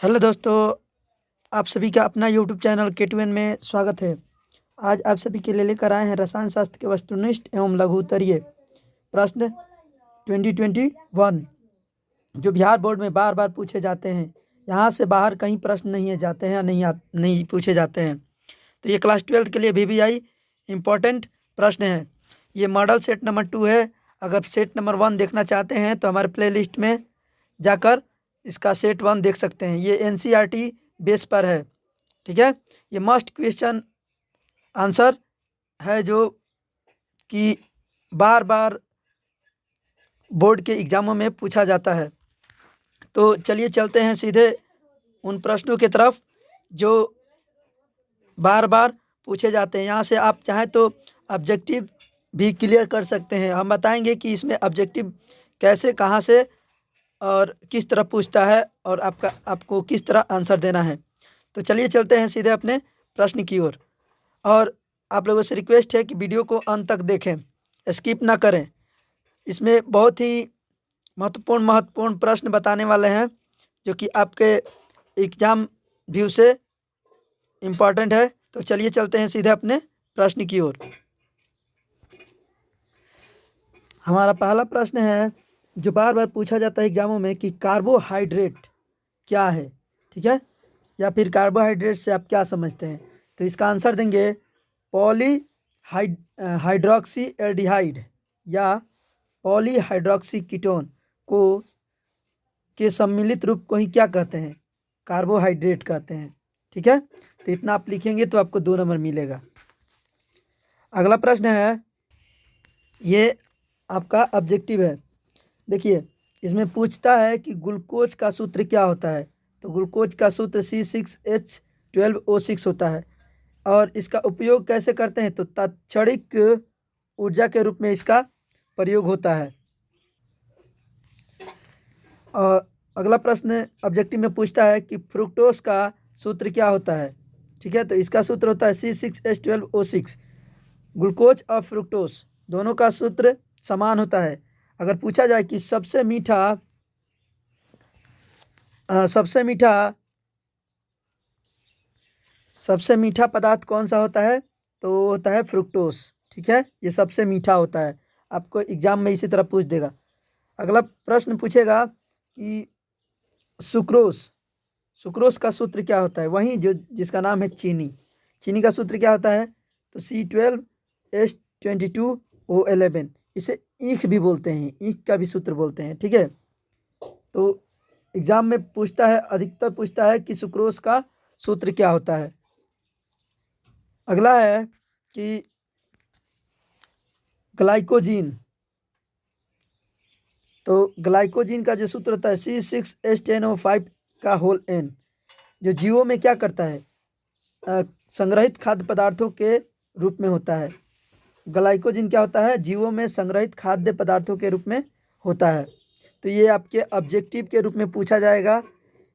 Hello दोस्तों, आप सभी का अपना यूट्यूब चैनल K2N में स्वागत है। आज आप सभी के लिए लेकर आए हैं रसायन शास्त्र के वस्तुनिष्ठ एवं लघुत्तरीय प्रश्न 2021 जो बिहार बोर्ड में बार बार पूछे जाते हैं। यहाँ से बाहर कहीं प्रश्न नहीं जाते हैं, नहीं पूछे जाते हैं। तो ये क्लास 12 के लिए VVI इम्पोर्टेंट प्रश्न है। ये मॉडल सेट नंबर 2 है। अगर सेट नंबर 1 देखना चाहते हैं तो हमारे प्ले लिस्ट में जाकर इसका सेट 1 देख सकते हैं। ये NCERT बेस पर है, ठीक है। ये मस्ट क्वेश्चन आंसर है जो कि बार बार बोर्ड के एग्जामों में पूछा जाता है। तो चलिए चलते हैं सीधे उन प्रश्नों की तरफ जो बार बार पूछे जाते हैं। यहाँ से आप चाहें तो ऑब्जेक्टिव भी क्लियर कर सकते हैं। हम बताएंगे कि इसमें ऑब्जेक्टिव कैसे, कहाँ से और किस तरह पूछता है और आपको किस तरह आंसर देना है। तो चलिए चलते हैं सीधे अपने प्रश्न की ओर। और आप लोगों से रिक्वेस्ट है कि वीडियो को अंत तक देखें, स्किप ना करें। इसमें बहुत ही महत्वपूर्ण प्रश्न बताने वाले हैं जो कि आपके एग्जाम व्यू से इम्पॉर्टेंट है। तो चलिए चलते हैं सीधे अपने प्रश्न की ओर। हमारा पहला प्रश्न है जो बार बार पूछा जाता है एग्जामों में कि कार्बोहाइड्रेट क्या है, ठीक है, या फिर कार्बोहाइड्रेट से आप क्या समझते हैं। तो इसका आंसर देंगे पॉली हाइड्रोक्सी एल्डिहाइड या पॉलीहाइड्रोक्सी कीटोन को के सम्मिलित रूप को ही क्या कहते हैं, कार्बोहाइड्रेट कहते हैं, ठीक है। तो इतना आप लिखेंगे तो आपको 2 नंबर मिलेगा। अगला प्रश्न है, ये आपका ऑब्जेक्टिव है। देखिए इसमें पूछता है कि ग्लूकोज का सूत्र क्या होता है। तो ग्लूकोज का सूत्र C6H12O6 होता है। और इसका उपयोग कैसे करते हैं, तो तात्क्षणिक ऊर्जा के रूप में इसका प्रयोग होता है। और अगला प्रश्न ऑब्जेक्टिव में पूछता है कि फ्रुक्टोज का सूत्र क्या होता है, ठीक है। तो इसका सूत्र होता है C6H12O6। ग्लूकोज और फ्रुक्टोज दोनों का सूत्र समान होता है। अगर पूछा जाए कि सबसे मीठा पदार्थ कौन सा होता है, तो वो होता है फ्रुक्टोज, ठीक है। ये सबसे मीठा होता है। आपको एग्जाम में इसी तरह पूछ देगा। अगला प्रश्न पूछेगा कि सुक्रोज का सूत्र क्या होता है, वही जो जिसका नाम है चीनी का सूत्र क्या होता है, तो C12H22O11। इसे ईख भी बोलते हैं, ईख का भी सूत्र बोलते हैं, ठीक है। तो एग्जाम में पूछता है, अधिकतर पूछता है कि सुक्रोज का सूत्र क्या होता है। अगला है कि ग्लाइकोजीन। तो ग्लाइकोजीन का जो सूत्र होता है C6H10O5 का होल N, जो जीवों में क्या करता है, संग्रहित खाद्य पदार्थों के रूप में होता है। ग्लाइकोजीन क्या होता है, जीवों में संग्रहित खाद्य पदार्थों के रूप में होता है। तो ये आपके ऑब्जेक्टिव के रूप में पूछा जाएगा।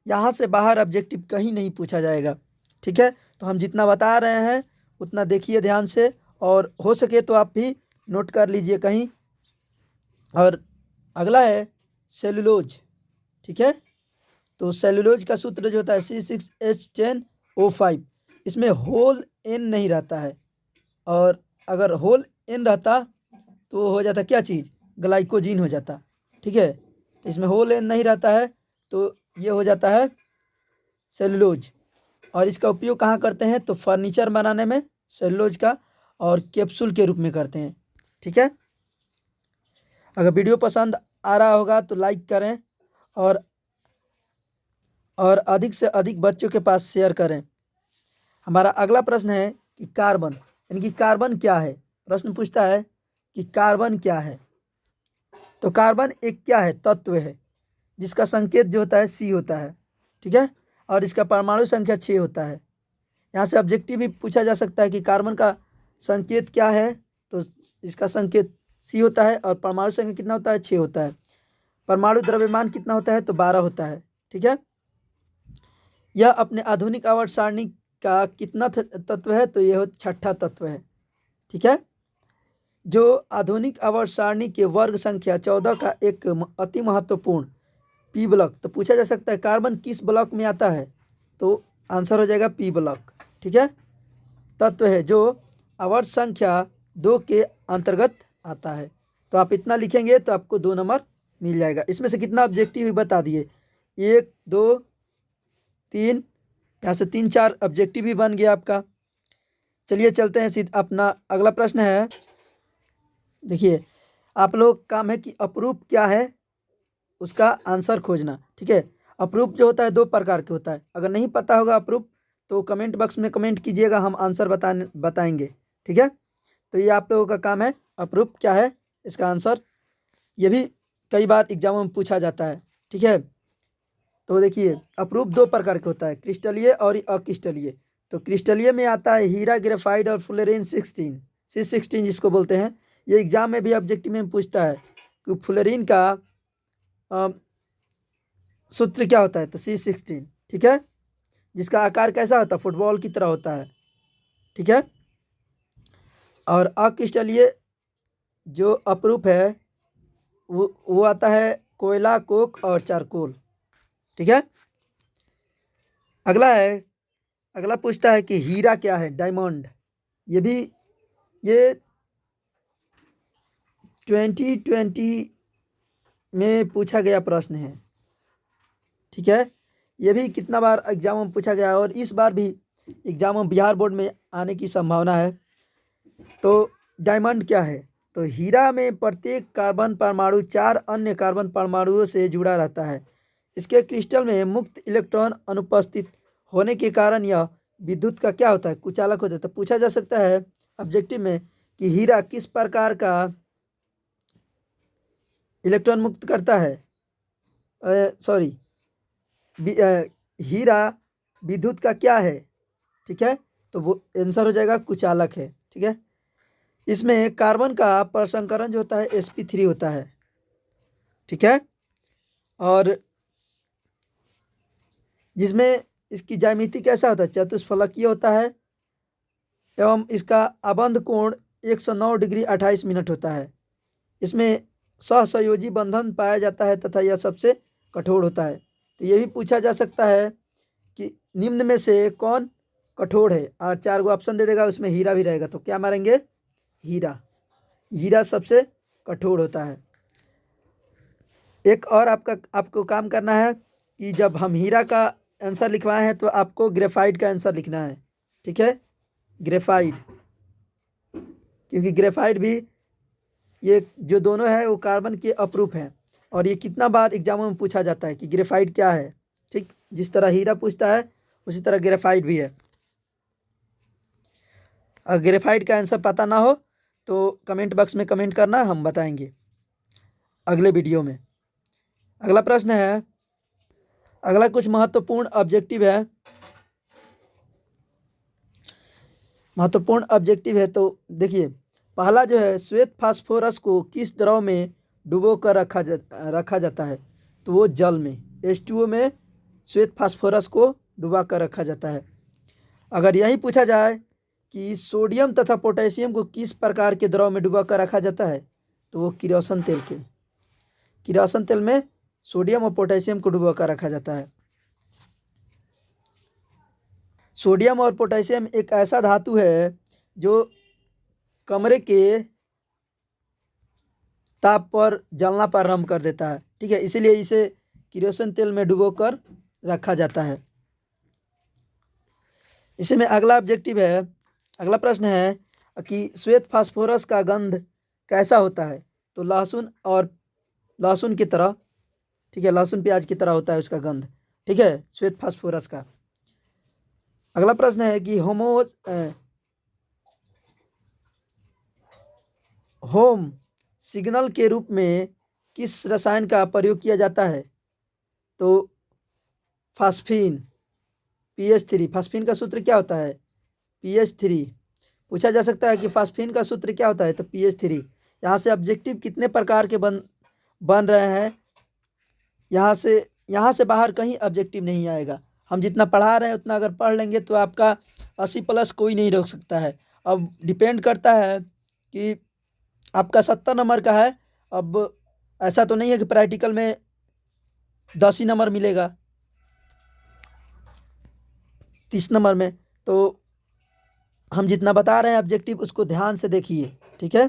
यहाँ से बाहर ऑब्जेक्टिव कहीं नहीं पूछा जाएगा, ठीक है। तो हम जितना बता रहे हैं उतना देखिए ध्यान से, और हो सके तो आप भी नोट कर लीजिए कहीं। और अगला है सेलुलोज, ठीक है। तो सेलुलोज का सूत्र जो होता है C6H10O5। इसमें होल N नहीं रहता है, और अगर होल N रहता तो हो जाता क्या चीज़, ग्लाइकोजीन हो जाता, ठीक है। तो इसमें होल N नहीं रहता है तो ये हो जाता है सेलुलोज। और इसका उपयोग कहाँ करते हैं, तो फर्नीचर बनाने में सेलुलोज का, और कैप्सूल के रूप में करते हैं, ठीक है। अगर वीडियो पसंद आ रहा होगा तो लाइक करें और अधिक से अधिक बच्चों के पास शेयर करें। हमारा अगला प्रश्न है कि कार्बन, यानी कि कार्बन क्या है। प्रश्न पूछता है कि कार्बन क्या है। तो कार्बन एक क्या है, तत्व है जिसका संकेत जो होता है C होता है, ठीक है। और इसका परमाणु संख्या 6 होता है। यहाँ से ऑब्जेक्टिव भी पूछा जा सकता है कि कार्बन का संकेत क्या है, तो इसका संकेत C होता है। और परमाणु संख्या कितना होता है, 6 होता है। परमाणु द्रव्यमान कितना होता है, तो 12 होता है, ठीक है। यह अपने आधुनिक आवर्त सारणी का कितना तत्व है, तो यह छठा तत्व है, ठीक है। जो आधुनिक आवर्त सारणी के वर्ग संख्या 14 का एक अति महत्वपूर्ण पी ब्लॉक। तो पूछा जा सकता है कार्बन किस ब्लॉक में आता है, तो आंसर हो जाएगा पी ब्लॉक। ठीक है, तत्व है जो आवर्त संख्या 2 के अंतर्गत आता है। तो आप इतना लिखेंगे तो आपको 2 नंबर मिल जाएगा। इसमें से कितना ऑब्जेक्टिव बता दिए, 1 2 3, यहाँ से 3 4 ऑब्जेक्टिव भी बन गया आपका। चलिए चलते हैं सीधा अपना अगला प्रश्न है। देखिए आप लोग का काम है कि अप्रूप क्या है उसका आंसर खोजना। ठीक है, अप्रूप जो होता है 2 प्रकार के होता है। अगर नहीं पता होगा अप्रूप तो कमेंट बॉक्स में कमेंट कीजिएगा, हम आंसर बताएंगे। ठीक है, तो ये आप लोगों का काम है, अप्रूप क्या है इसका आंसर। ये भी कई बार एग्जामों में पूछा जाता है। ठीक है, तो देखिए अप्रूप 2 प्रकार के होता है, क्रिस्टलीय और अक्रिस्टलीय। तो क्रिस्टलीय में आता है हीरा, ग्रेफाइट और फ्लोरीन 16 C16 जिसको बोलते हैं। ये एग्जाम में भी ऑब्जेक्टिव में पूछता है कि फ्लोरीन का सूत्र क्या होता है, तो C16। ठीक है, जिसका आकार कैसा होता है, फुटबॉल की तरह होता है। ठीक है, और अक्रिस्टलीय जो अप्रूप है वो आता है कोयला, कोक और चारकोल। ठीक है, अगला पूछता है कि हीरा क्या है, डायमंड। ये 2020 में पूछा गया प्रश्न है। ठीक है, ये भी कितना बार एग्जाम में पूछा गया है और इस बार भी एग्जाम में बिहार बोर्ड में आने की संभावना है। तो डायमंड क्या है, तो हीरा में प्रत्येक कार्बन परमाणु 4 अन्य कार्बन परमाणुओं से जुड़ा रहता है। इसके क्रिस्टल में मुक्त इलेक्ट्रॉन अनुपस्थित होने के कारण यह विद्युत का क्या होता है, कुचालक हो जाता है। पूछा जा सकता है ऑब्जेक्टिव में कि हीरा किस प्रकार का इलेक्ट्रॉन मुक्त करता है, सॉरी हीरा विद्युत का क्या है। ठीक है, तो वो आंसर हो जाएगा कुचालक है। ठीक है, इसमें कार्बन का प्रसंकरण जो होता है sp3 होता है। ठीक है, और जिसमें इसकी ज्यामिति कैसा होता है, चतुष्फलकीय होता है एवं इसका अबंध कोण 109 डिग्री 28 मिनट होता है। इसमें सहसंयोजी बंधन पाया जाता है तथा यह सबसे कठोर होता है। तो ये भी पूछा जा सकता है कि निम्न में से कौन कठोर है, और 4 गो ऑप्शन दे देगा, उसमें हीरा भी रहेगा, तो क्या मारेंगे, हीरा सबसे कठोर होता है। एक और आपको काम करना है कि जब हम हीरा का आंसर लिखवाए हैं तो आपको ग्रेफाइट का आंसर लिखना है। ठीक है, ग्रेफाइट, क्योंकि ग्रेफाइट भी ये जो दोनों है वो कार्बन के अप्रूप हैं और ये कितना बार एग्जामों में पूछा जाता है कि ग्रेफाइट क्या है। ठीक, जिस तरह हीरा पूछता है उसी तरह ग्रेफाइट भी है। अगर ग्रेफाइट का आंसर पता ना हो तो कमेंट बॉक्स में कमेंट करना, हम बताएंगे अगले वीडियो में। अगला प्रश्न है, अगला कुछ महत्वपूर्ण ऑब्जेक्टिव है। तो देखिए पहला जो है, श्वेत फास्फोरस को किस द्रव में डुबो कर रखा जाता है, तो वो जल में, H2O में श्वेत फास्फोरस को डुबा कर रखा जाता है। अगर यही पूछा जाए कि सोडियम तथा पोटेशियम को किस प्रकार के द्रव में डुबा कर रखा जाता है, तो वो किरोसिन तेल में सोडियम और पोटेशियम को डुबा कर रखा जाता है। सोडियम और पोटेशियम एक ऐसा धातु है जो कमरे के ताप पर जलना प्रारंभ कर देता है। ठीक है, इसीलिए इसे किरोसिन तेल में डुबोकर रखा जाता है। इसी में अगला प्रश्न है कि श्वेत फास्फोरस का गंध कैसा होता है, तो लहसुन की तरह। ठीक है, लहसुन प्याज की तरह होता है उसका गंध। ठीक है, श्वेत फास्फोरस का। अगला प्रश्न है कि होम सिग्नल के रूप में किस रसायन का प्रयोग किया जाता है, तो फास्फीन PH3। फास्फीन का सूत्र क्या होता है, PH3। पूछा जा सकता है कि फास्फीन का सूत्र क्या होता है, तो PH3। यहाँ से ऑब्जेक्टिव कितने प्रकार के बन रहे हैं, यहाँ से बाहर कहीं ऑब्जेक्टिव नहीं आएगा। हम जितना पढ़ा रहे हैं उतना अगर पढ़ लेंगे तो आपका 80+ कोई नहीं रोक सकता है। अब डिपेंड करता है कि आपका 70 नंबर का है। अब ऐसा तो नहीं है कि प्रैक्टिकल में 10 ही नंबर मिलेगा 30 नंबर में। तो हम जितना बता रहे हैं ऑब्जेक्टिव उसको ध्यान से देखिए, ठीक है।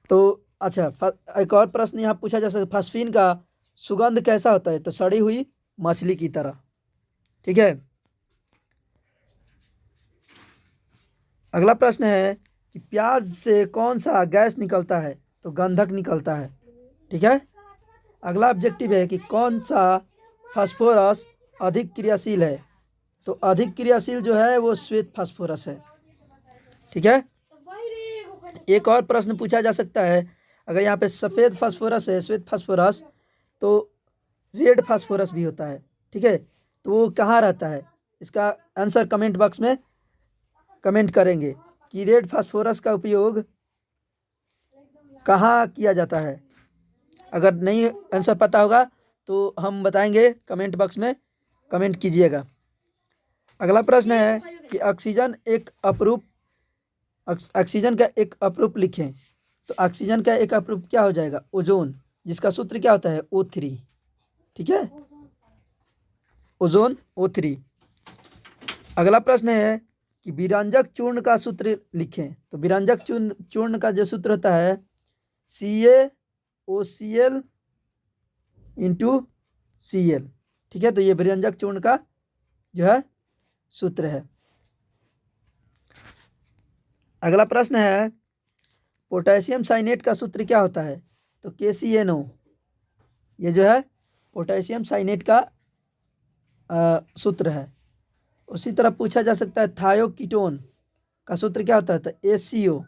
तो अच्छा, एक और प्रश्न यहाँ पूछा जा सकता है, फास्फीन का सुगंध कैसा होता है? तो सड़ी हुई मछली की तरह, ठीक है। अगला प्रश्न है कि प्याज से कौन सा गैस निकलता है? तो गंधक निकलता है, ठीक है। अगला ऑब्जेक्टिव है कि कौन सा फास्फोरस अधिक क्रियाशील है? तो अधिक क्रियाशील जो है वो श्वेत फास्फोरस है, ठीक है। एक और प्रश्न पूछा जा सकता है, अगर यहाँ पे सफ़ेद फास्फोरस है, श्वेत फास्फोरस, तो रेड फास्फोरस भी होता है, ठीक है। तो वो कहाँ रहता है? इसका आंसर कमेंट बॉक्स में कमेंट करेंगे कि रेड फास्फोरस का उपयोग कहाँ किया जाता है। अगर नहीं आंसर पता होगा तो हम बताएंगे, कमेंट बॉक्स में कमेंट कीजिएगा। अगला प्रश्न है कि ऑक्सीजन का एक अपरूप लिखें। तो ऑक्सीजन का एक अपरूप क्या हो जाएगा? ओजोन, जिसका सूत्र क्या होता है? O3, ठीक है, ओजोन O3। अगला प्रश्न है कि विरंजक चूर्ण का सूत्र लिखें। तो विरंजक चूर्ण का जो सूत्र होता है CaOCl × Cl, ठीक है। तो ये विरंजक चूर्ण का जो है सूत्र है। अगला प्रश्न है पोटेशियम साइनेट का सूत्र क्या होता है? तो KCNO, ये जो है पोटेशियम साइनेट का सूत्र है। उसी तरह पूछा जा सकता है थायोकीटोन का सूत्र क्या होता है? तो ACO,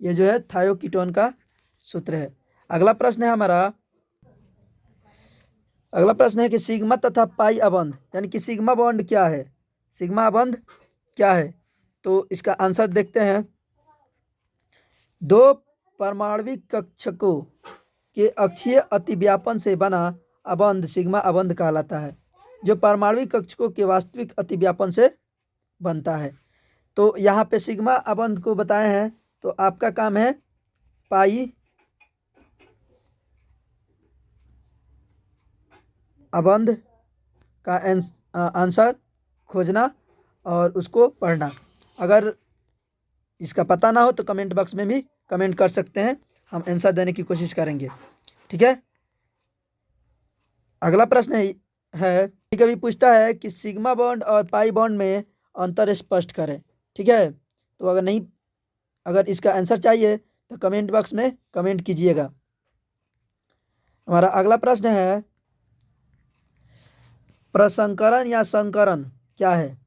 ये जो है थायोकीटोन का सूत्र है। अगला प्रश्न है हमारा, अगला प्रश्न है कि सिग्मा तथा पाई अबंध, यानी कि सिग्मा बॉन्ड क्या है? सिग्मा अबंध क्या है? तो इसका आंसर देखते हैं। दो परमाणविक कक्षकों के अक्षीय अतिव्यापन से बना अबंध सिग्मा अबंध कहलाता है, जो परमाणविक कक्षकों के वास्तविक अतिव्यापन से बनता है। तो यहाँ पे सिग्मा अबंध को बताए हैं, तो आपका काम है पाई अबंध का आंसर खोजना और उसको पढ़ना। अगर इसका पता ना हो तो कमेंट बॉक्स में भी कमेंट कर सकते हैं, हम आंसर देने की कोशिश करेंगे, ठीक है। अगला प्रश्न है कभी पूछता है कि सिग्मा बॉन्ड और पाई बॉन्ड में अंतर स्पष्ट करें, ठीक है। तो अगर इसका आंसर चाहिए तो कमेंट बॉक्स में कमेंट कीजिएगा। हमारा अगला प्रश्न है प्रसंकरण या संकरण क्या है?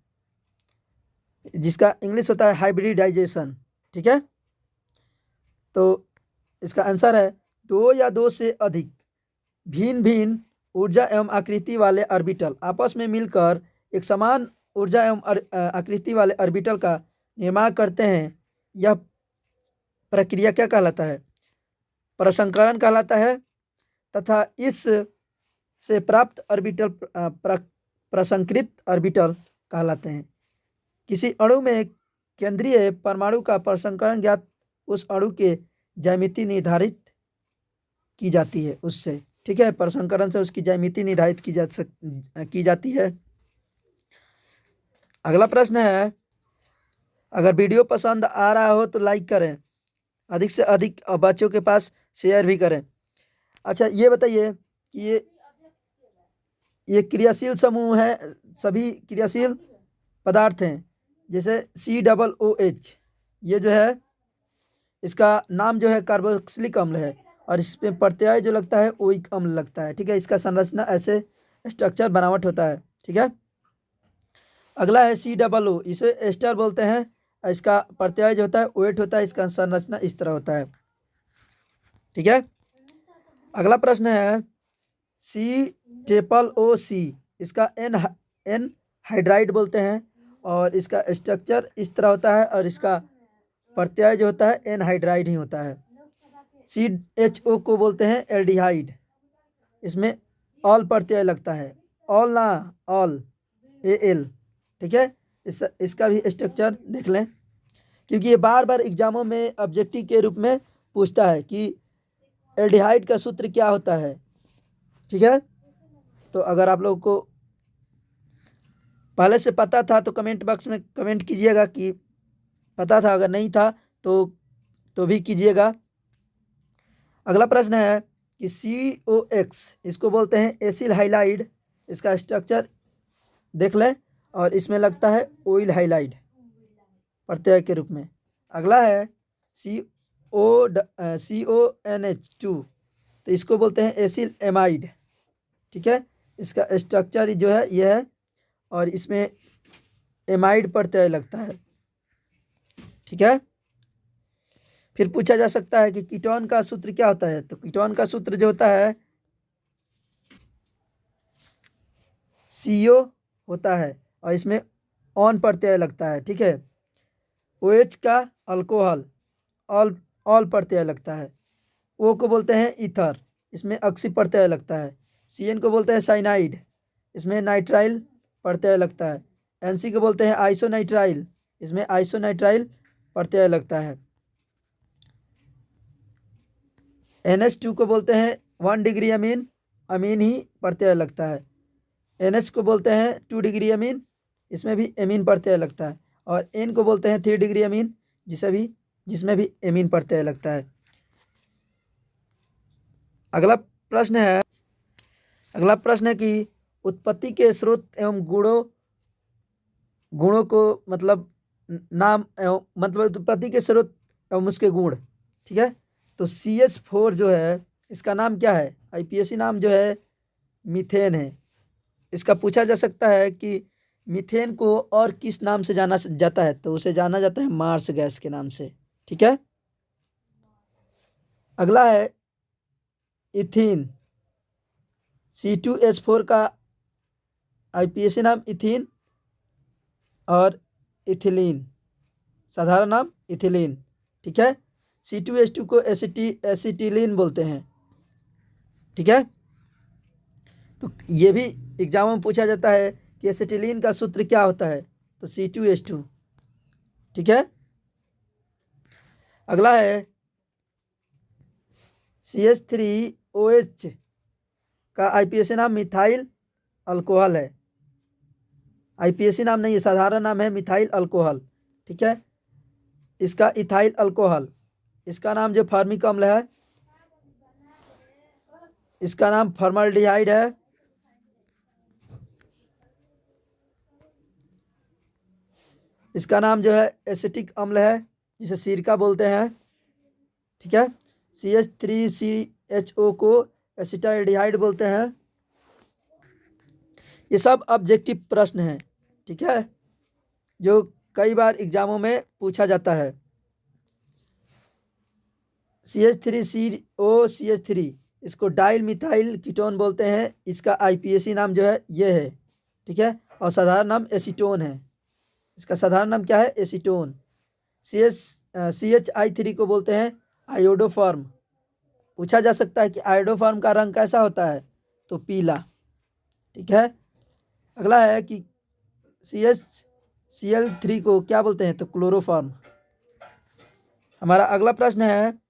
जिसका इंग्लिश होता है हाइब्रिडाइजेशन, ठीक है। तो इसका आंसर है दो या दो से अधिक भिन्न भिन्न ऊर्जा एवं आकृति वाले ऑर्बिटल आपस में मिलकर एक समान ऊर्जा एवं आकृति वाले ऑर्बिटल का निर्माण करते हैं। यह प्रक्रिया क्या कहलाता है? प्रसंकरण कहलाता है, तथा इस से प्राप्त ऑर्बिटल प्रसंकृत ऑर्बिटल कहलाते हैं। किसी अणु में केंद्रीय परमाणु का प्रसंकरण ज्ञात उस अणु के ज्यामिति निर्धारित की जाती है उससे, ठीक है। प्रसंकरण से उसकी ज्यामिति निर्धारित की जाती है। अगला प्रश्न है, अगर वीडियो पसंद आ रहा हो तो लाइक करें, अधिक से अधिक बच्चों के पास शेयर भी करें। अच्छा, ये बताइए कि ये क्रियाशील समूह है, सभी क्रियाशील पदार्थ हैं, जैसे COOH, ये जो है इसका नाम जो है कार्बोक्सिलिक अम्ल है, और इस पे प्रत्यय जो लगता है ओइक अम्ल लगता है, ठीक है। इसका संरचना ऐसे स्ट्रक्चर बनावट होता है, ठीक है। अगला है COO, इसे एस्टर बोलते हैं, इसका प्रत्यय जो होता है ओएट होता है, इसका संरचना इस तरह होता है, ठीक है। अगला प्रश्न है COOC, इसका एन हाइड्राइड बोलते हैं, और इसका स्ट्रक्चर इस तरह होता है, और इसका प्रत्यय जो होता है एनहाइड्राइड ही होता है। CHO को बोलते हैं एल्डिहाइड, इसमें ऑल प्रत्यय लगता है, ऑल ना ऑल, AL, ठीक है। इसका भी स्ट्रक्चर देख लें, क्योंकि ये बार बार एग्जामों में ऑब्जेक्टिव के रूप में पूछता है कि एल्डिहाइड का सूत्र क्या होता है। ठीक है। तो अगर आप लोगों को पहले से पता था तो कमेंट बॉक्स में कमेंट कीजिएगा कि पता था, अगर नहीं था तो भी कीजिएगा। अगला प्रश्न है कि COX इसको बोलते हैं एसिल हाइलाइड, इसका स्ट्रक्चर देख लें, और इसमें लगता है ऑयल हाइलाइड प्रत्यय के रूप में। अगला है CONH2, तो इसको बोलते हैं एसिल एमाइड। ठीक है, इसका स्ट्रक्चर जो है यह है, और इसमें एमाइड प्रत्यय लगता है। ठीक है। फिर पूछा जा सकता है कि कीटोन का सूत्र क्या होता है, तो कीटोन का सूत्र जो होता है CO होता है, और इसमें ऑन प्रत्यय लगता है। ठीक है। OH का अल्कोहल ऑल प्रत्यय लगता है। O को बोलते हैं ईथर, इसमें ऑक्सी प्रत्यय लगता है। CN को बोलते हैं साइनाइड, इसमें नाइट्राइल प्रत्यय लगता है। NC को बोलते हैं आइसोनाइट्राइल, इसमें आइसोनाइट्राइल प्रत्यय लगता है। NH2 को बोलते हैं 1 डिग्री अमीन, अमीन ही प्रत्यय लगता है। NH को बोलते हैं 2 डिग्री अमीन, इसमें भी एमीन प्रत्यय लगता है। और N को बोलते हैं 3 डिग्री अमीन, जिसमें भी एमीन प्रत्यय लगता है। अगला प्रश्न है कि उत्पत्ति के स्रोत एवं गुणों को मतलब नाम एवं मतलब उत्पत्ति के स्रोत एवं उसके गुण। ठीक है। तो CH4 जो है इसका नाम क्या है, IPSC नाम जो है मीथेन है। इसका पूछा जा सकता है कि मीथेन को और किस नाम से जाना जाता है, तो उसे जाना जाता है मार्स गैस के नाम से। ठीक है। अगला है इथीन, C2H4 का IPSC नाम इथीन और इथिलीन, साधारण नाम इथिलीन। ठीक है। C2H2 को एसिटिलीन बोलते हैं। ठीक है। तो ये भी एग्जाम में पूछा जाता है कि एसिटिलीन का सूत्र क्या होता है, तो C2H2। ठीक है। अगला है CH3OH का IPSC नाम मिथाइल अल्कोहल है। IPSC नाम नहीं है, साधारण नाम है मिथाइल अल्कोहल। ठीक है। इसका इथाइल अल्कोहल, इसका नाम जो फार्मिक अम्ल है, इसका नाम फॉर्मल्डिहाइड है। इसका नाम जो है एसिटिक अम्ल है, जिसे सिरका बोलते हैं। ठीक है। CH3CHO को एसिटाल्डिहाइड बोलते हैं। ये सब ऑब्जेक्टिव प्रश्न हैं। ठीक है, जो कई बार एग्जामों में पूछा जाता है। CH3COCH3 इसको डाइल मिथाइल कीटोन बोलते हैं। इसका IPSC नाम जो है ये है। ठीक है। और साधारण नाम एसीटोन है। इसका साधारण नाम क्या है, एसीटोन। CHI3 को बोलते हैं आयोडोफॉर्म। पूछा जा सकता है कि आयोडोफॉर्म का रंग कैसा होता है, तो पीला। ठीक है। अगला है कि CHCl3 को क्या बोलते हैं, तो क्लोरोफॉर्म। हमारा अगला प्रश्न है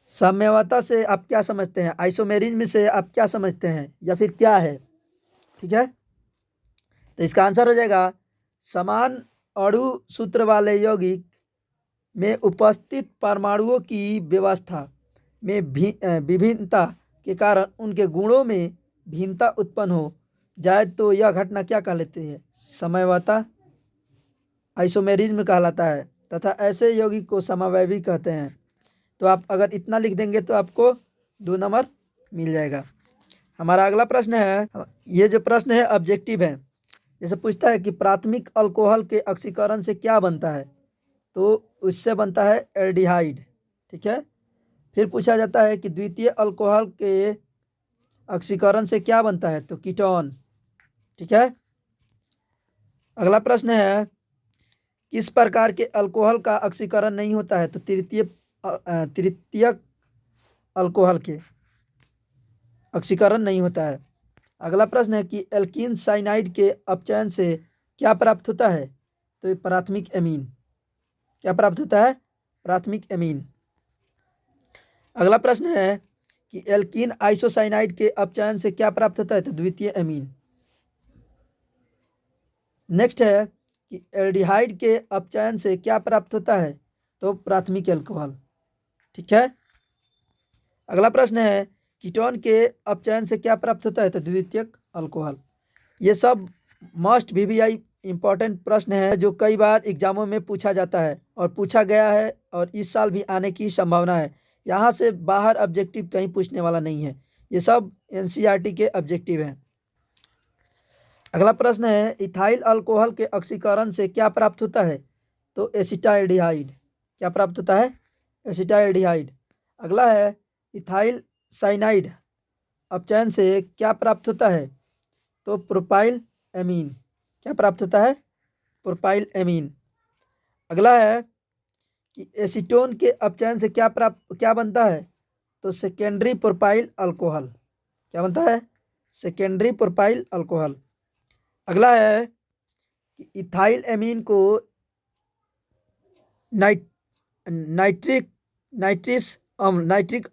साम्यवता से आप क्या समझते हैं, आइसोमेरिज्म से आप क्या समझते हैं, या फिर क्या है। ठीक है। तो इसका आंसर हो जाएगा समान अणु सूत्र वाले यौगिक में उपस्थित परमाणुओं की व्यवस्था में विभिन्नता के कारण उनके गुणों में भिन्नता उत्पन्न हो जाए तो यह घटना क्या कहलाती है, समयवता, आइसोमेरिज्म कहलाता है। तथा ऐसे यौगिक को समवैवी कहते हैं। तो आप अगर इतना लिख देंगे तो आपको 2 नंबर मिल जाएगा। हमारा अगला प्रश्न है, ये जो प्रश्न है ऑब्जेक्टिव है। जैसे पूछता है कि प्राथमिक अल्कोहल के ऑक्सीकरण से क्या बनता है, तो उससे बनता है एल्डिहाइड। ठीक है। फिर पूछा जाता है कि द्वितीय अल्कोहल के ऑक्सीकरण से क्या बनता है, तो कीटोन। ठीक है। अगला प्रश्न है किस प्रकार के अल्कोहल का ऑक्सीकरण नहीं होता है, तो तृतीयक अल्कोहल के ऑक्सीकरण नहीं होता है। अगला प्रश्न है कि एल्कीन साइनाइड के अपचयन से क्या प्राप्त होता है, तो ये प्राथमिक एमीन। क्या प्राप्त होता है, प्राथमिक एमीन। अगला प्रश्न है कि एल्कीन आइसोसाइनाइड के अपचयन से क्या प्राप्त होता है? तो द्वितीय एमीन। नेक्स्ट है कि एल्डिहाइड के अपचयन से क्या प्राप्त होता है? तो प्राथमिक अल्कोहल। ठीक है। अगला प्रश्न है कीटोन के अपचयन से क्या प्राप्त होता है? तो द्वितीयक अल्कोहल। ये सब मस्ट VVI इंपॉर्टेंट प्रश्न है जो कई बार एग्जामों में पूछा जाता है और पूछा गया है और इस साल भी आने की संभावना है। यहाँ से बाहर ऑब्जेक्टिव कहीं पूछने वाला नहीं है, ये सब NCERT के ऑब्जेक्टिव हैं। अगला प्रश्न है इथाइल अल्कोहल के ऑक्सीकरण से क्या प्राप्त होता है? तो एसिटाल्डिहाइड। क्या प्राप्त होता है? एसिटाल्डिहाइड। अगला है इथाइल साइनाइड अपचयन से क्या प्राप्त होता है? तो प्रोपाइल एमीन। क्या प्राप्त होता है? Propyl amine. अगला है कि एसीटोन के अपचयन से क्या बनता है? तो सेकेंडरी प्रोपाइल अल्कोहल। क्या बनता है? Secondary propyl alcohol. अगला है कि इथाइल एमीन को नाइट्रिक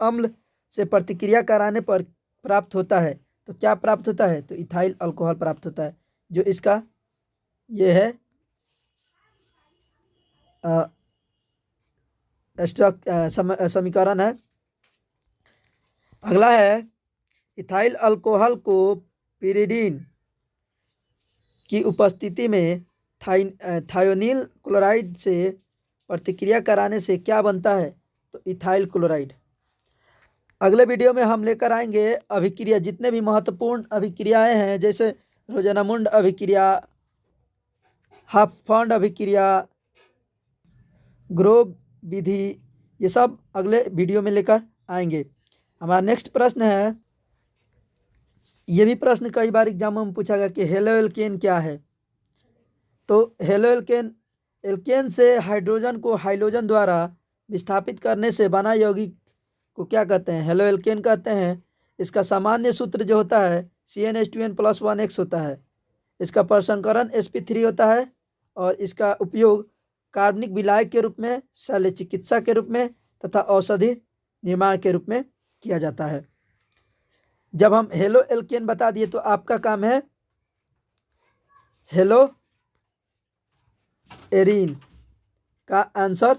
अम्ल से प्रतिक्रिया कराने पर प्राप्त होता है। तो क्या प्राप्त होता है? तो इथाइल अल्कोहल प्राप्त होता है, जो इसका ये है समीकरण है। अगला है इथाइल अल्कोहल को पिरिडीन की उपस्थिति में थायोनील क्लोराइड से प्रतिक्रिया कराने से क्या बनता है? तो इथाइल क्लोराइड। अगले वीडियो में हम लेकर आएंगे अभिक्रिया, जितने भी महत्वपूर्ण अभिक्रियाएं हैं जैसे रोज़नामुंड अभिक्रिया, हाफमैंड अभिक्रिया, ग्रोव विधि, ये सब अगले वीडियो में लेकर आएंगे। हमारा नेक्स्ट प्रश्न है, ये भी प्रश्न कई बार एग्जाम में पूछा गया कि हेलो एल्केन क्या है? तो हेलो एल्केन एल्केन से हाइड्रोजन को हाइलोजन द्वारा विस्थापित करने से बना यौगिक को क्या कहते हैं? हेलो एल्केन कहते हैं। इसका सामान्य सूत्र जो होता है CnH2n+1x होता है। इसका प्रसंस्करण sp3 होता है और इसका उपयोग कार्बनिक विलायक के रूप में, शल्य चिकित्सा के रूप में तथा औषधि निर्माण के रूप में किया जाता है। जब हम हेलो एल्केन बता दिए तो आपका काम है हेलो एरीन का आंसर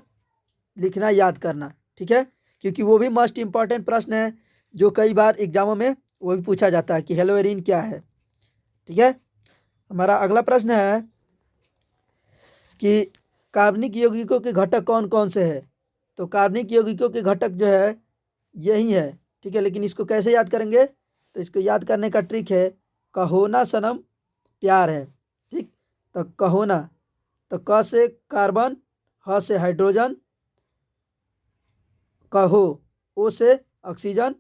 लिखना, याद करना। ठीक है, क्योंकि वो भी मोस्ट इंपॉर्टेंट प्रश्न है जो कई बार एग्जामों में वो भी पूछा जाता है कि हेलो एरीन क्या है। ठीक है। हमारा अगला प्रश्न है कि कार्बनिक यौगिकों के घटक कौन कौन से हैं? तो कार्बनिक यौगिकों के घटक जो है यही है। ठीक है, लेकिन इसको कैसे याद करेंगे? तो इसको याद करने का ट्रिक है कहो ना सनम प्यार है। ठीक, तो कहो ना, तो क से कार्बन, ह से हाइड्रोजन, कहो ओ से ऑक्सीजन,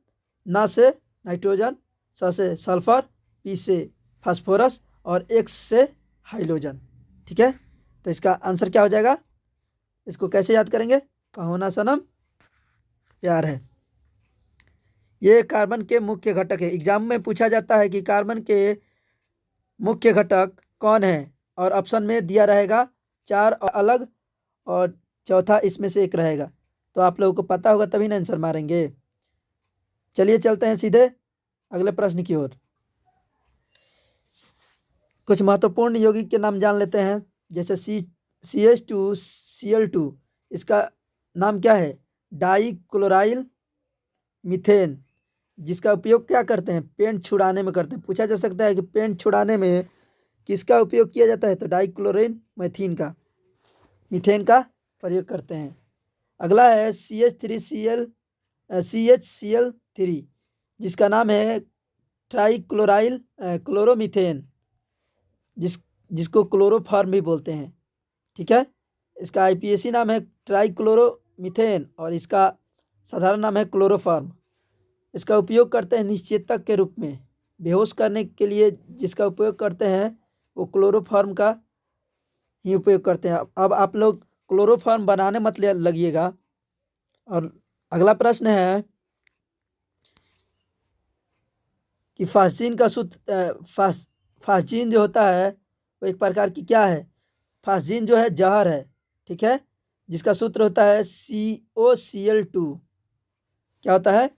न से नाइट्रोजन, स से सल्फर, पी से फास्फोरस और एक्स से हाइलोजन। ठीक है, तो इसका आंसर क्या हो जाएगा? इसको कैसे याद करेंगे? कहो ना सनम प्यार है। ये कार्बन के मुख्य घटक है। एग्जाम में पूछा जाता है कि कार्बन के मुख्य घटक कौन है, और ऑप्शन में दिया रहेगा 4 अलग और चौथा इसमें से एक रहेगा। तो आप लोगों को पता होगा तभी ना आंसर मारेंगे। चलिए चलते हैं सीधे अगले प्रश्न की ओर। कुछ महत्वपूर्ण यौगिक के नाम जान लेते हैं, जैसे CH2Cl2, इसका नाम क्या है? डाइक्लोराइल मीथेन, जिसका उपयोग क्या करते हैं? पेंट छुड़ाने में करते हैं। पूछा जा सकता है कि पेंट छुड़ाने में किसका उपयोग किया जाता है? तो डाइक्लोरिन मीथेन का प्रयोग करते हैं। अगला है CH3Cl3, जिसका नाम है ट्राइक्लोराइल क्लोरोमीथेन, जिसको क्लोरोफॉर्म भी बोलते हैं। ठीक है, इसका IPAC नाम है ट्राइक्लोरोमीथेन और इसका साधारण नाम है क्लोरोफॉर्म। इसका उपयोग करते हैं निश्चेतक के रूप में, बेहोश करने के लिए जिसका उपयोग करते हैं वो क्लोरोफॉर्म का ही उपयोग करते हैं। अब आप लोग क्लोरोफॉर्म बनाने मत लगिएगा। और अगला प्रश्न है कि फास्जीन का सूत्र, फास्जीन जो होता है वो एक प्रकार की क्या है? फास्जीन जो है जहर है। ठीक है, जिसका सूत्र होता है COCl2। क्या होता है?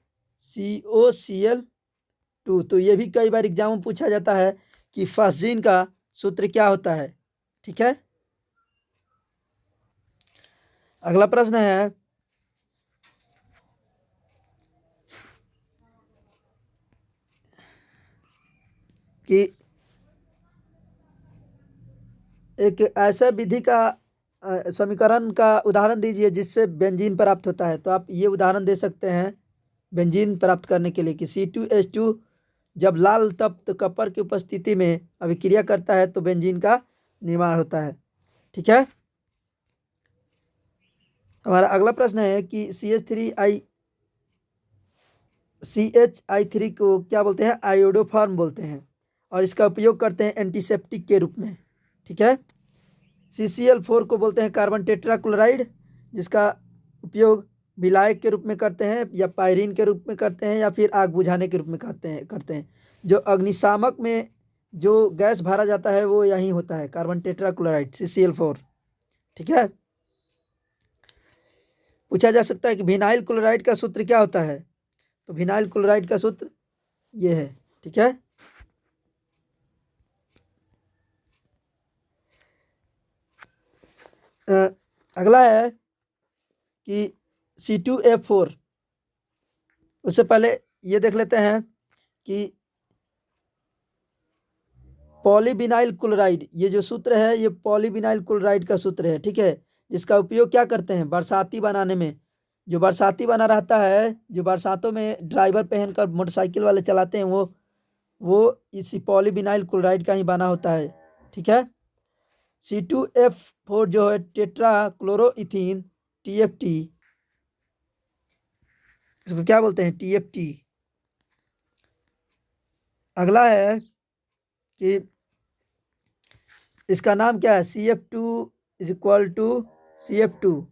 COCl2। तो ये भी कई बार एग्जाम में पूछा जाता है कि फॉस्जीन का सूत्र क्या होता है। ठीक है, अगला प्रश्न है कि एक ऐसा विधि का समीकरण का उदाहरण दीजिए जिससे बेंजीन प्राप्त होता है। तो आप ये उदाहरण दे सकते हैं बेंजीन प्राप्त करने के लिए कि C2H2 जब लाल तप्त कपर की उपस्थिति में अभिक्रिया करता है तो बेंजीन का निर्माण होता है। ठीक है, हमारा अगला प्रश्न है कि CH3 को क्या बोलते हैं? आयोडोफॉर्म बोलते हैं और इसका उपयोग करते हैं एंटीसेप्टिक के रूप में। ठीक है, CCl4 को बोलते हैं कार्बन टेट्राक्लोराइड, जिसका उपयोग विलायक के रूप में करते हैं या पायरीन के रूप में करते हैं या फिर आग बुझाने के रूप में करते हैं। जो अग्निशामक में जो गैस भरा जाता है वो यही होता है, कार्बन टेट्राक्लोराइड CCl4। ठीक है, पूछा जा सकता है कि विनाइल क्लोराइड का सूत्र क्या होता है? तो विनाइल क्लोराइड का सूत्र ये है। ठीक है, अगला है कि C2F4। उससे पहले ये देख लेते हैं कि पॉलीविनाइल क्लोराइड, ये जो सूत्र है ये पॉलीविनाइल क्लोराइड का सूत्र है। ठीक है, जिसका उपयोग क्या करते हैं? बरसाती बनाने में। जो बरसाती बना रहता है, जो बरसातों में ड्राइवर पहनकर मोटरसाइकिल वाले चलाते हैं, वो इसी पॉलीविनाइल क्लोराइड का ही बना होता है। ठीक है, C2F4 जो है टेट्रा क्लोरोइथीन TFT, इसको क्या बोलते हैं? TFT। अगला है कि इसका नाम क्या है? CF2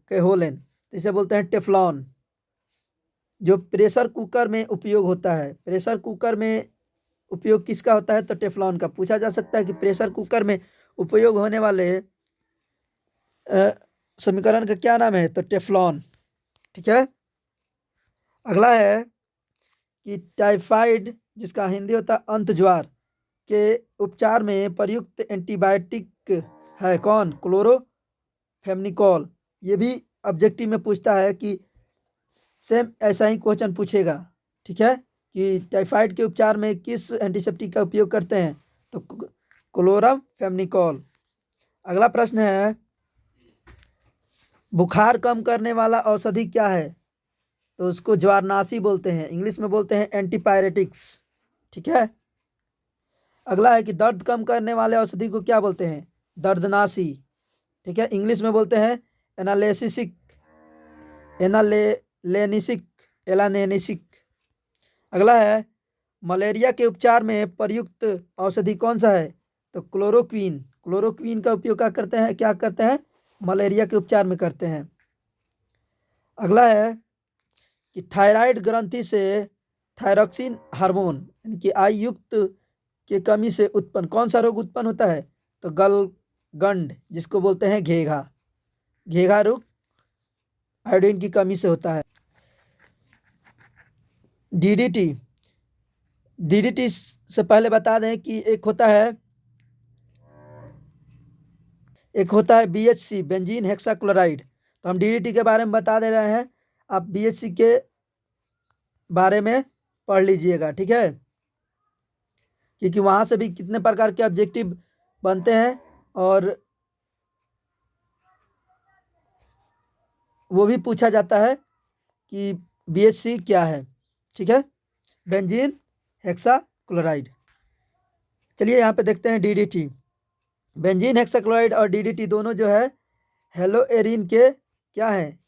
के होल एन, इसे बोलते हैं टेफ्लॉन। जो प्रेशर कुकर में उपयोग होता है, प्रेशर कुकर में उपयोग किसका होता है? तो टेफ्लॉन का। पूछा जा सकता है कि प्रेशर कुकर में उपयोग होने वाले समीकरण का क्या नाम है? तो टेफ्लॉन। ठीक है, अगला है कि टाइफाइड, जिसका हिंदी होता है अंतज्वार, के उपचार में प्रयुक्त एंटीबायोटिक है कौन? क्लोरोफेमनिकोल। ये भी ऑब्जेक्टिव में पूछता है कि सेम ऐसा ही क्वेश्चन पूछेगा। ठीक है, कि टाइफाइड के उपचार में किस एंटीसेप्टिक का उपयोग करते हैं? तो क्लोरोफेमनिकोल। अगला प्रश्न है बुखार कम करने वाला औषधि क्या है? तो उसको ज्वारनाशी बोलते हैं, इंग्लिश में बोलते हैं एंटीपायरेटिक्स। ठीक है, अगला है कि दर्द कम करने वाले औषधि को क्या बोलते हैं? दर्दनाशी। ठीक है, इंग्लिश में बोलते हैं एनालेसिसिक, एनालेनिसिक, एलानेनिसिक। अगला है मलेरिया के उपचार में प्रयुक्त औषधि कौन सा है? तो क्लोरोक्वीन। क्लोरोक्वीन का उपयोग क्या करते हैं? मलेरिया के उपचार में करते हैं। अगला है कि थायराइड ग्रंथि से थायरॉक्सिन हार्मोन यानी कि आई युक्त के कमी से उत्पन्न कौन सा रोग उत्पन्न होता है? तो गलगंड, जिसको बोलते हैं घेघा। घेघा रोग आयोडीन की कमी से होता है। डीडीटी, डीडीटी से पहले बता दें कि एक होता है BHC, बेंजीन हेक्साक्लोराइड। तो हम डीडीटी के बारे में बता दे रहे हैं, आप BHC के बारे में पढ़ लीजिएगा। ठीक है, क्योंकि वहाँ से भी कितने प्रकार के ऑब्जेक्टिव बनते हैं और वो भी पूछा जाता है कि BHC क्या है। ठीक है, बेंजीन हेक्साक्लोराइड। चलिए यहाँ पे देखते हैं DDT। बेंजीन हेक्साक्लोराइड और DDT दोनों जो है हेलोएरिन के क्या है?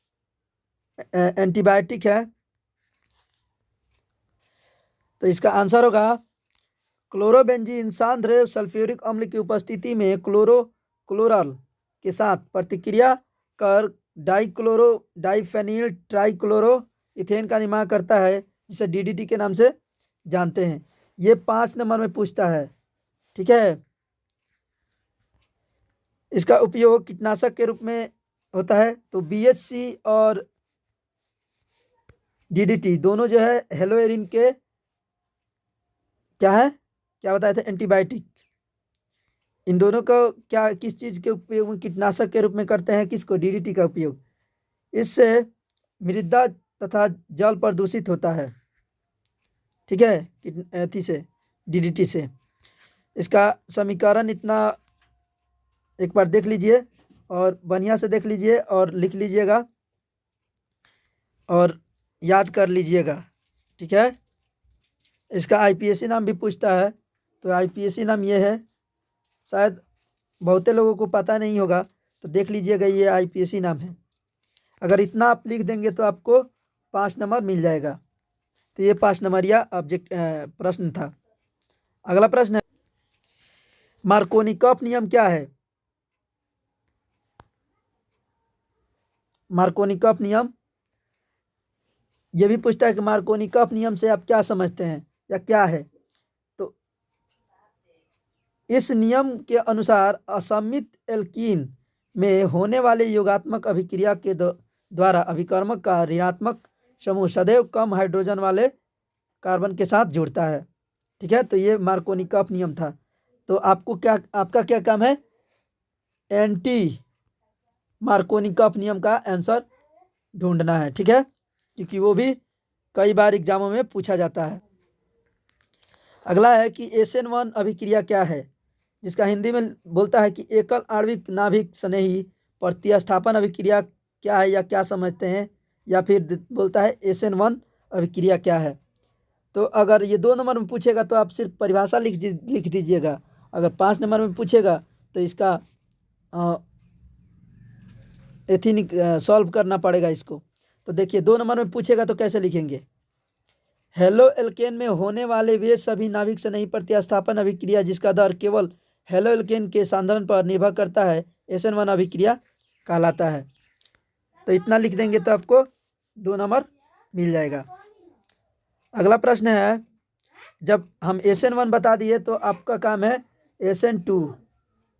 एंटीबायोटिक है। तो इसका आंसर होगा क्लोरोबेंजीन सांद्र सल्फ्यूरिक अम्ल की उपस्थिति में क्लोरल के साथ प्रतिक्रिया कर डाइफेनिल ट्राइक्लोरो इथेन का निर्माण करता है, जिसे DDT के नाम से जानते हैं। ये 5 नंबर में पूछता है। ठीक है, इसका उपयोग कीटनाशक के रूप में होता है। तो BHC और DDT दोनों जो है हेलोएरिन के क्या है, क्या बताए थे, एंटीबायोटिक। इन दोनों को क्या किस चीज़ के उपयोग में, कीटनाशक के रूप में करते हैं, किसको, DDT का उपयोग। इससे मृदा तथा जल प्रदूषित होता है, ठीक है, एथी से, DDT से। इसका समीकरण इतना एक बार देख लीजिए और बढ़िया से देख लीजिए और लिख लीजिएगा और याद कर लीजिएगा, ठीक है। इसका IPSC नाम भी पूछता है, तो IPSC नाम ये है, शायद बहुते लोगों को पता नहीं होगा, तो देख लीजिएगा, ये IPSC नाम है। अगर इतना आप लिख देंगे तो आपको 5 नंबर मिल जाएगा। तो ये 5 नंबरिया ऑब्जेक्ट प्रश्न था। अगला प्रश्न है, मार्कोनिकॉफ नियम क्या है। मार्कोनिकॉफ नियम ये भी पूछता है कि मार्कोनिकॉफ नियम से आप क्या समझते हैं या क्या है। तो इस नियम के अनुसार असमित एल्कीन में होने वाले योगात्मक अभिक्रिया के द्वारा अभिकर्मक का ऋणात्मक समूह सदैव कम हाइड्रोजन वाले कार्बन के साथ जुड़ता है, ठीक है। तो ये मार्कोनिकॉफ नियम था। तो आपको क्या, आपका क्या काम है, एंटी मार्कोनिकॉफ नियम का आंसर ढूंढना है, ठीक है, क्योंकि वो भी कई बार एग्जामों में पूछा जाता है। अगला है कि SN1 अभिक्रिया क्या है, जिसका हिंदी में बोलता है कि एकल आणविक नाभिक स्नेही प्रतिस्थापन अभिक्रिया क्या है या क्या समझते हैं, या फिर बोलता है SN1 अभिक्रिया क्या है। तो अगर ये 2 नंबर में पूछेगा तो आप सिर्फ परिभाषा लिख दीजिएगा। अगर 5 नंबर में पूछेगा तो इसका एथेनिक सॉल्व करना पड़ेगा इसको। तो देखिए 2 नंबर में पूछेगा तो कैसे लिखेंगे, हेलो एल्केन में होने वाले वे सभी नाभिक से नहीं प्रतिस्थापन अभिक्रिया जिसका दर केवल हेलो एल्केन के सांद्रण पर निर्भर करता है SN1 अभिक्रिया कहलाता है। तो इतना लिख देंगे तो आपको 2 नंबर मिल जाएगा। अगला प्रश्न है, जब हम SN1 बता दिए तो आपका काम है SN2,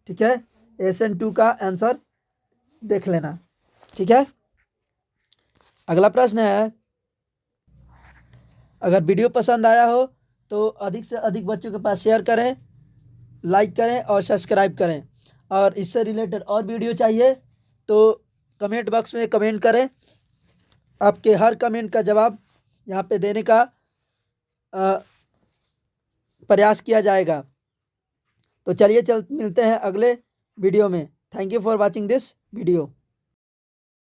ठीक है। SN2 का आंसर देख लेना, ठीक है। अगला प्रश्न है, अगर वीडियो पसंद आया हो तो अधिक से अधिक बच्चों के पास शेयर करें, लाइक करें और सब्सक्राइब करें। और इससे रिलेटेड और वीडियो चाहिए तो कमेंट बॉक्स में कमेंट करें। आपके हर कमेंट का जवाब यहाँ पे देने का प्रयास किया जाएगा। तो चलिए मिलते हैं अगले वीडियो में। Thank you for watching this video.